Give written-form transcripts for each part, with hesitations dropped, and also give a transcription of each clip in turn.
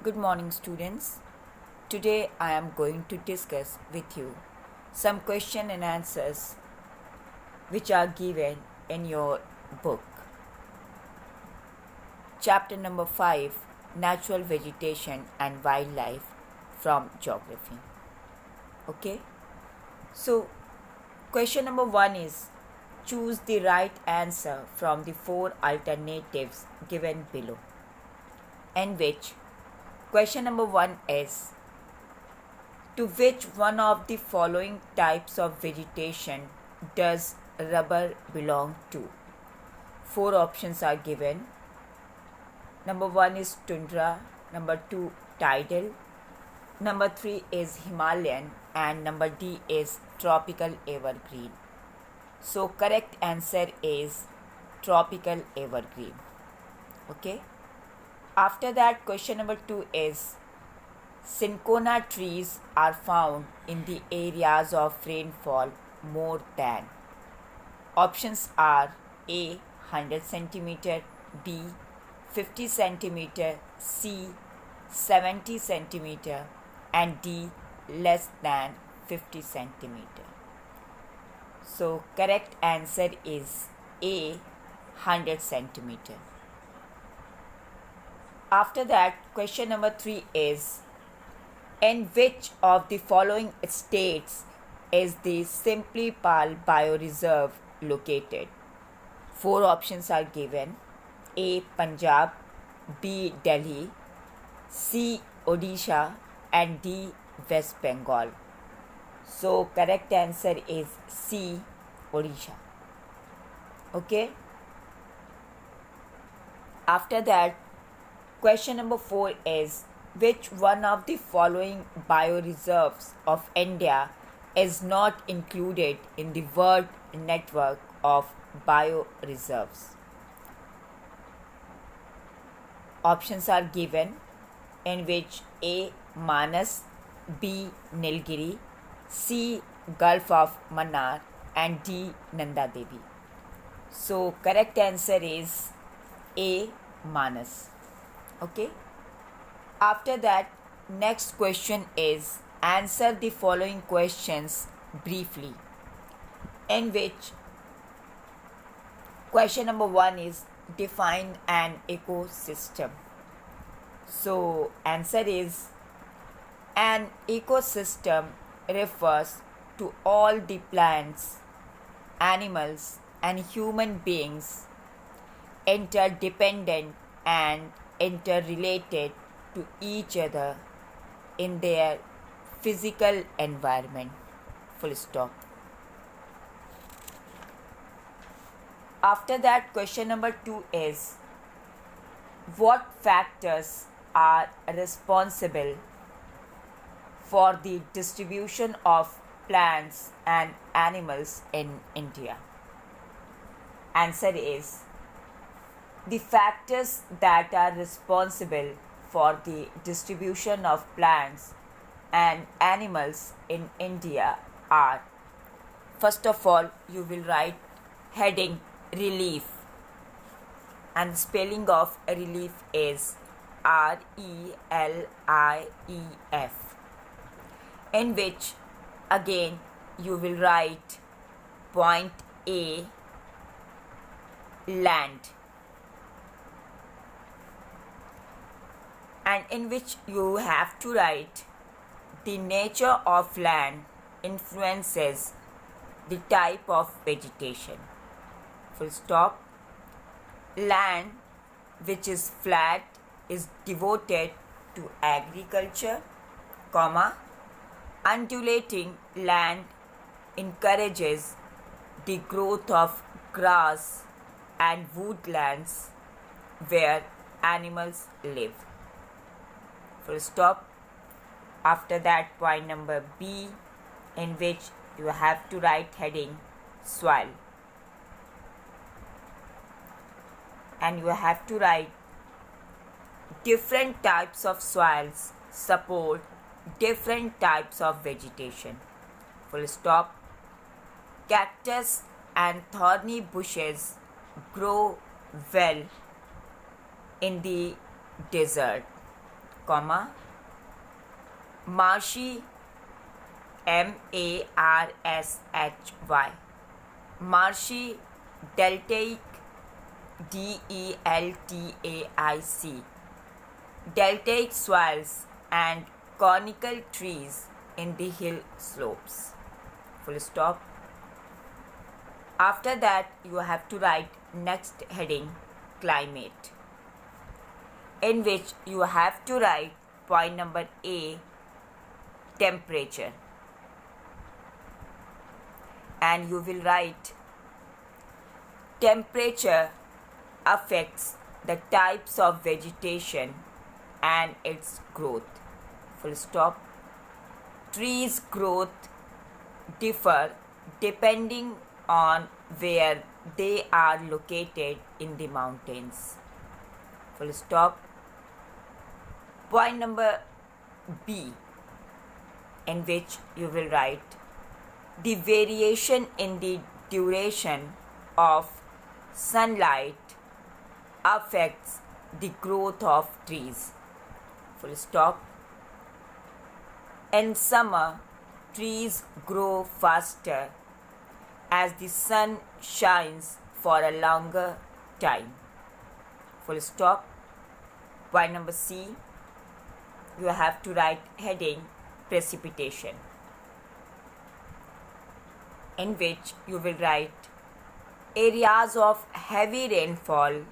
Good morning, students. Today I am going to discuss with you some question and answers which are given in your book. Chapter number 5, Natural Vegetation and Wildlife from Geography. Okay? So, question number 1 is choose the right answer from the 4 alternatives given below. In which question number 1 is to which one of the following types of vegetation does rubber belong to? 4 options are given. Number 1 is tundra, number 2 tidal, number 3 is Himalayan, and number D is tropical evergreen. So correct answer is tropical evergreen. Okay. After that, question number 2 is cinchona trees are found in the areas of rainfall more than. Options are A 100 centimeter, B 50 centimeter, C 70 centimeter, and D less than 50 centimeter. So correct answer is A 100 centimeter. After that, question number 3 is in which of the following states is the Simplipal Bioreserve located? 4 options are given. A. Punjab, B. Delhi, C. Odisha, and D. West Bengal. So correct answer is C. Odisha. Okay. After that, question number 4 is which one of the following bioreserves of India is not included in the World Network of Bioreserves? Options are given in which A. Manas, B. Nilgiri, C. Gulf of Mannar, and D. Nanda Devi. So correct answer is A. Manas. Okay. After that, next question is answer the following questions briefly. In which question number 1 is define an ecosystem. So answer is an ecosystem refers to all the plants, animals, and human beings interdependent and interrelated to each other in their physical environment. Full stop. After that, question number 2 is what factors are responsible for the distribution of plants and animals in India? Answer is the factors that are responsible for the distribution of plants and animals in India are, first of all, you will write heading relief, and the spelling of relief is RELIEF, in which again you will write point A land, and in which you have to write the nature of land influences the type of vegetation. Full stop. Land which is flat is devoted to agriculture, comma, undulating land encourages the growth of grass and woodlands where animals live. Full stop. After that, point number B, in which you have to write heading soil, and you have to write different types of soils support different types of vegetation. Full stop. Cactus and thorny bushes grow well in the desert, comma, marshy, marshy, marshy, deltaic, deltaic, deltaic soils and conical trees in the hill slopes. Full stop. After that, you have to write next heading, climate, in which you have to write point number A, temperature, and you will write temperature affects the types of vegetation and its growth. Full stop. Trees' growth differ depending on where they are located in the mountains. Full stop. Point number B, in which you will write the variation in the duration of sunlight affects the growth of trees. Full stop. In summer, trees grow faster as the sun shines for a longer time. Full stop. Point number C, you have to write heading, precipitation, in which you will write areas of heavy rainfall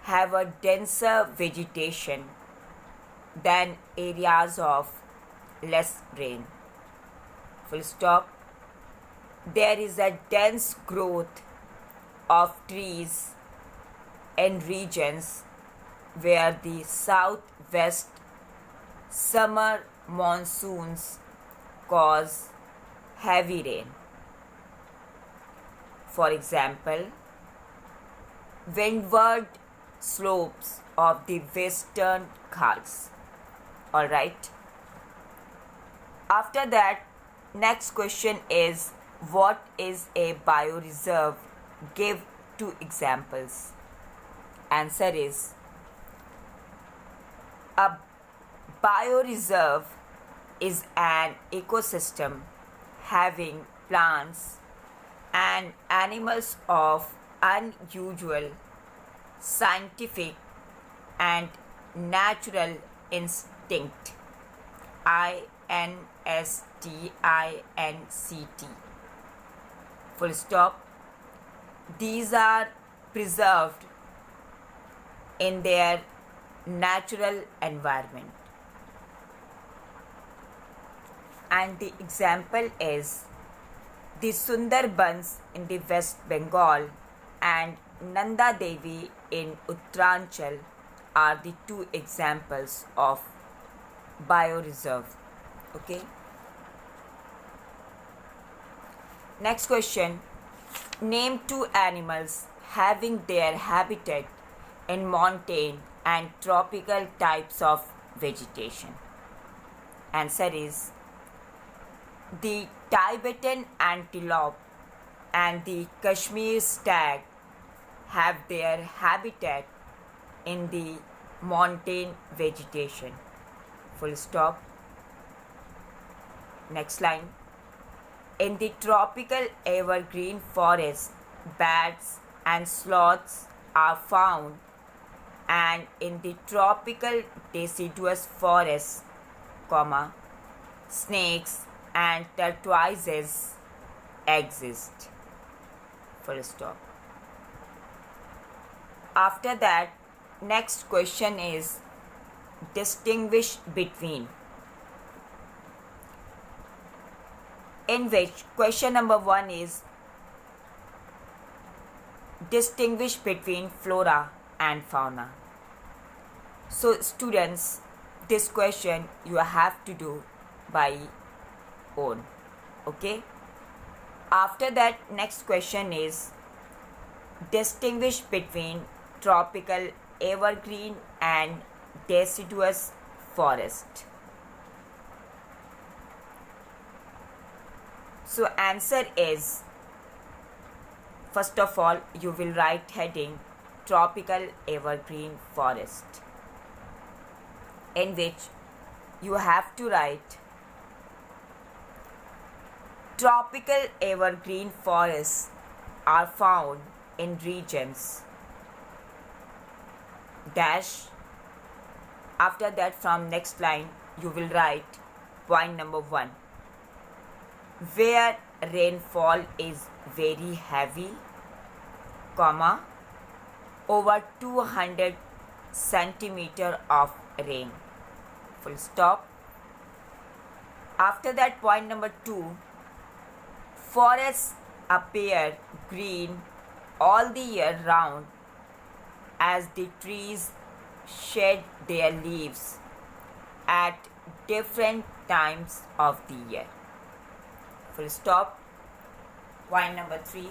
have a denser vegetation than areas of less rain. Full stop. There is a dense growth of trees in regions where the southwest summer monsoons cause heavy rain. For example, windward slopes of the Western Ghats. All right. After that, next question is, what is a bioreserve? Give 2 examples. Answer is, a bioreserve is an ecosystem having plants and animals of unusual scientific and natural instinct. INSTINCT. Full stop. These are preserved in their natural environment. And the example is the Sundarbans in the West Bengal and Nanda Devi in Uttaranchal are the 2 examples of bioreserve. Okay. Next question. Name 2 animals having their habitat in montane and tropical types of vegetation. Answer is, the Tibetan antelope and the Kashmir stag have their habitat in the montane vegetation. Full stop. Next line. In the tropical evergreen forest, bats and sloths are found, and in the tropical deciduous forest, snakes and tortoises exist. Full stop. After that, next question is, distinguish between, in which question number 1 is distinguish between flora and fauna. So students, this question you have to do by own. Okay. After that, next question is distinguish between tropical evergreen and deciduous forest. So answer is, first of all, you will write heading tropical evergreen forest, in which you have to write tropical evergreen forests are found in regions dash. After that, from next line you will write point number 1, where rainfall is very heavy, comma, over 200 centimeter of rain, full stop. After that, point number 2, forests appear green all the year round as the trees shed their leaves at different times of the year, full stop. Point number 3,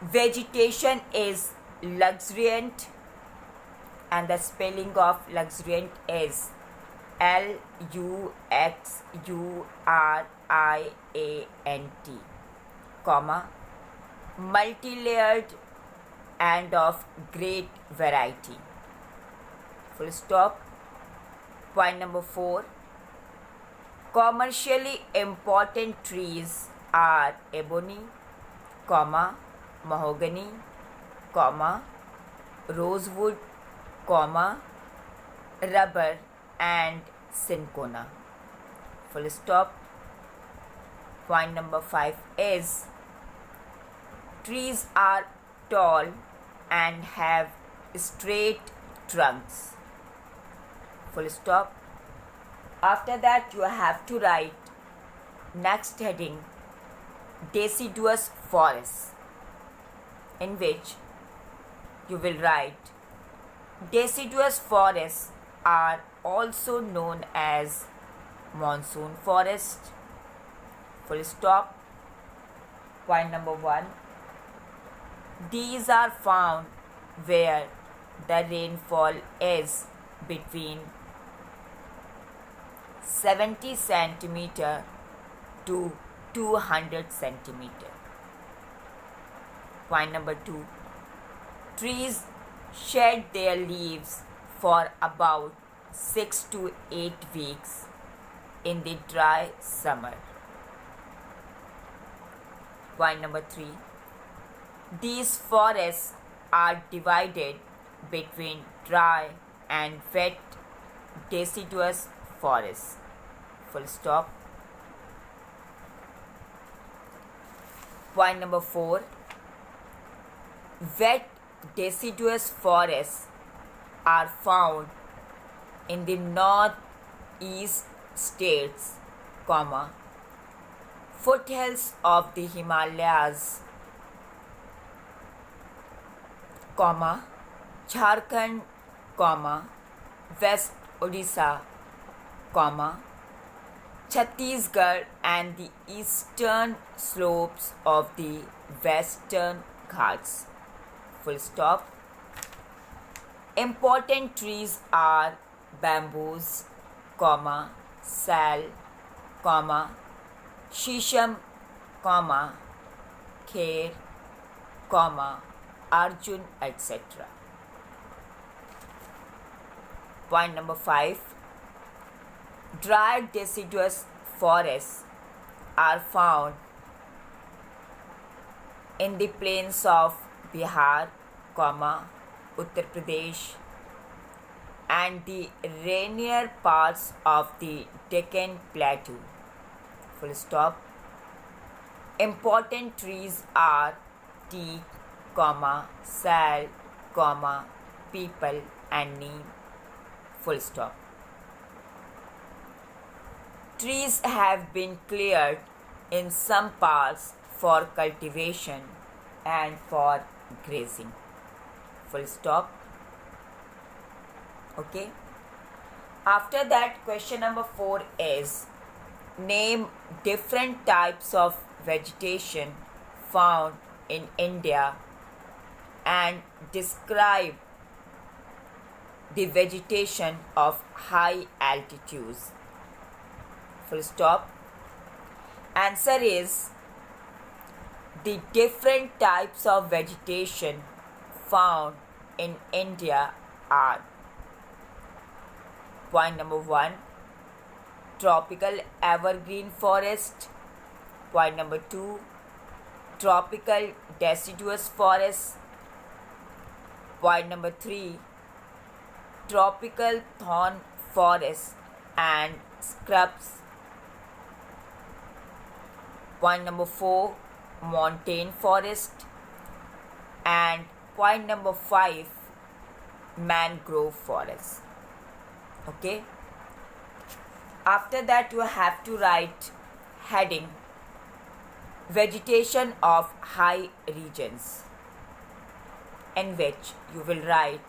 vegetation is luxuriant, and the spelling of luxuriant is LUXURIANT, comma, multi-layered and of great variety, full stop. Point number 4, commercially important trees are ebony, comma, mahogany, comma, rosewood, comma, rubber and cinchona, full stop. Point number 5 is trees are tall and have straight trunks, full stop. After that, you have to write next heading, deciduous forests, in which you will write deciduous forests are also known as monsoon forest, full stop. Point number 1, these are found where the rainfall is between 70 centimeter to 200 centimeter. Point number 2, trees shed their leaves for about 6 to 8 weeks in the dry summer. Point number 3, these forests are divided between dry and wet deciduous forests, full stop. Point number 4, wet deciduous forests are found in the northeast states, comma, foothills of the Himalayas, comma, Jharkhand, comma, West Odisha, comma, Chhattisgarh and the eastern slopes of the Western Ghats, full stop. Important trees are bamboos, comma, sal, comma, shisham, comma, kher, comma, arjun, etc. Point number 5, dry deciduous forests are found in the plains of Bihar, comma, Uttar Pradesh and the rainier parts of the Deccan Plateau, full stop. Important trees are teak, comma, sal, comma, peepal and neem, full stop. Trees have been cleared in some parts for cultivation and for grazing, full stop. Okay. After that, question number 4 is name different types of vegetation found in India and describe the vegetation of high altitudes, full stop. Answer is the different types of vegetation found in India are Point number 1, tropical evergreen forest. Point number 2, tropical deciduous forest. Point number 3, tropical thorn forest and scrubs. Point number 4, montane forest. And point number 5, mangrove forest. Okay. After that, you have to write heading vegetation of high regions, in which you will write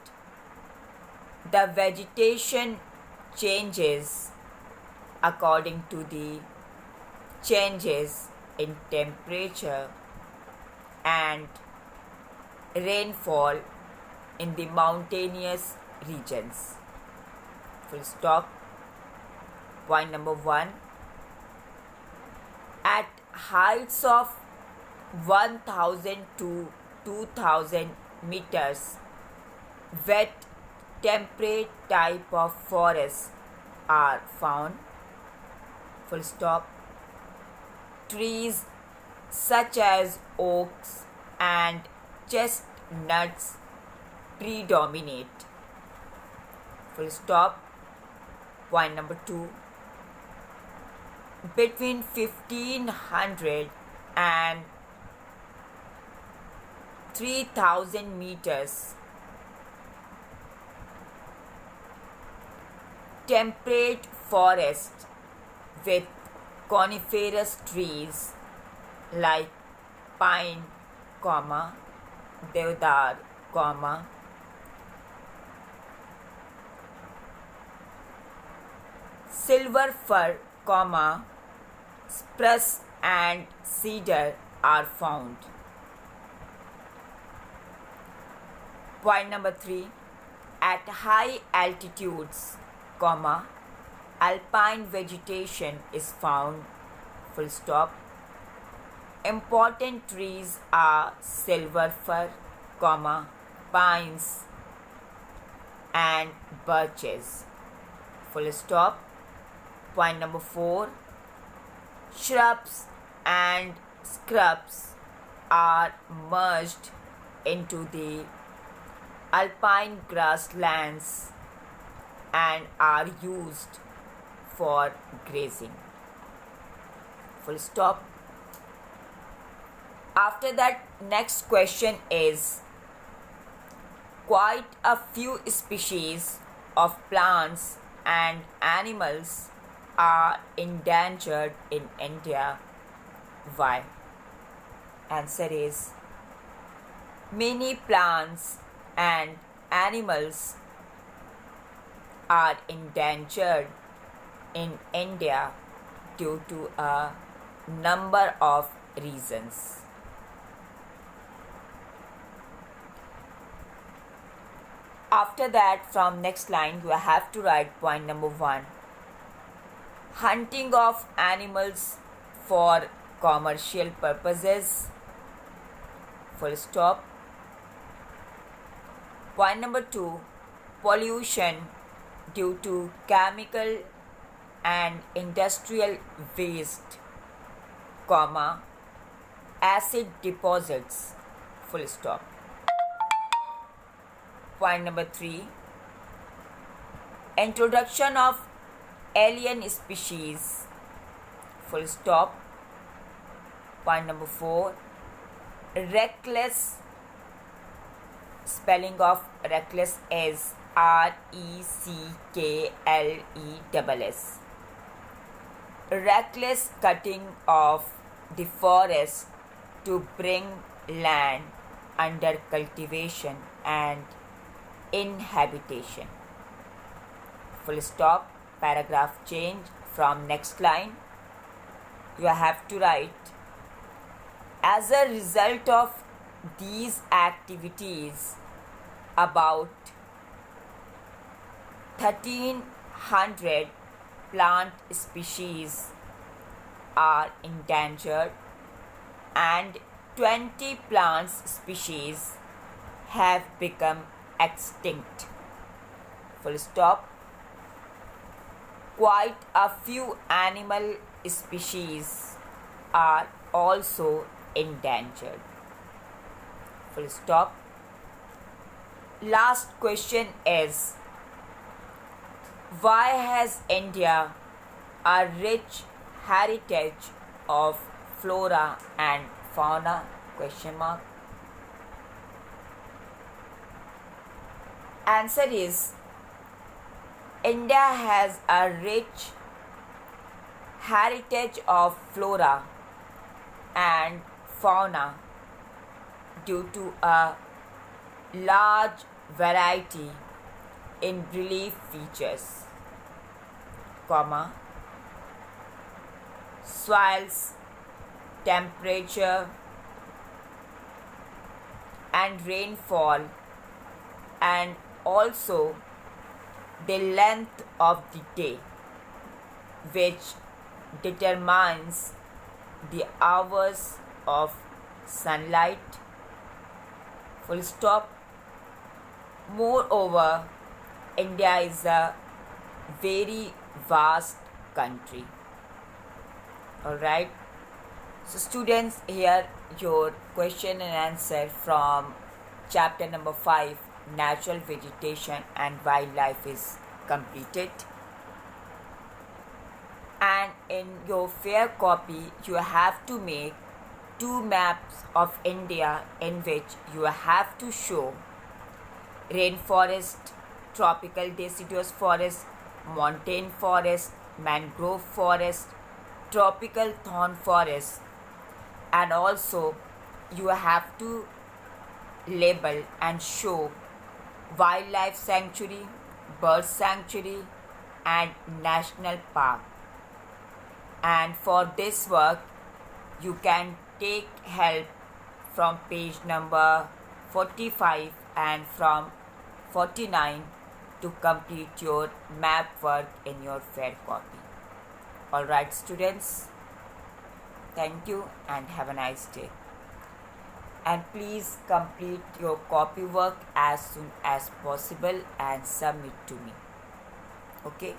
the vegetation changes according to the changes in temperature and rainfall in the mountainous regions. Full stop. Point number 1, at heights of 1000 to 2000 meters, wet temperate type of forests are found. Full stop. Trees such as oaks and chestnuts predominate. Full stop. Point number 2, between 1500 and 3000 meters, temperate forest with coniferous trees like pine, deodar, silver fir, spruce and cedar are found. Point number 3, at high altitudes, alpine vegetation is found. Full stop. Important trees are silver fir, pines and birches. Full stop. Point number 4, shrubs and scrubs are merged into the alpine grasslands and are used for grazing. Full stop. After that, next question is, quite a few species of plants and animals are endangered in India. Why? Answer is, many plants and animals are endangered in India due to a number of reasons. After that, from next line, you have to write point number 1, hunting of animals for commercial purposes. Full stop. Point number 2, pollution due to chemical and industrial waste, acid deposits. Full stop. Point number 3, introduction of alien species. Full stop. Point number 4, reckless, spelling of reckless is RECKLESS. Reckless cutting of the forest to bring land under cultivation and inhabitation. Full stop. Paragraph change. From next line, you have to write, as a result of these activities, about 1300 plant species are endangered and 20 plant species have become extinct. Full stop. quite a few animal species are also endangered. Full stop. Last question is, why has India a rich heritage of flora and fauna? Question mark. Answer is, India has a rich heritage of flora and fauna due to a large variety in relief features, comma, soils, temperature and rainfall, and also the length of the day, which determines the hours of sunlight. Full stop. Moreover, India is a very vast country. Alright. So students, here your question and answer from chapter number 5, Natural Vegetation and Wildlife, is completed. And in your fair copy, you have to make 2 maps of India in which you have to show rainforest, tropical deciduous forest, montane forest, mangrove forest, tropical thorn forest, and also you have to label and show wildlife sanctuary, bird sanctuary, and national park. And for this work, you can take help from page number 45 and from 49 to complete your map work in your fair copy. Alright students, thank you and have a nice day. And please complete your copy work as soon as possible and submit to me. Okay.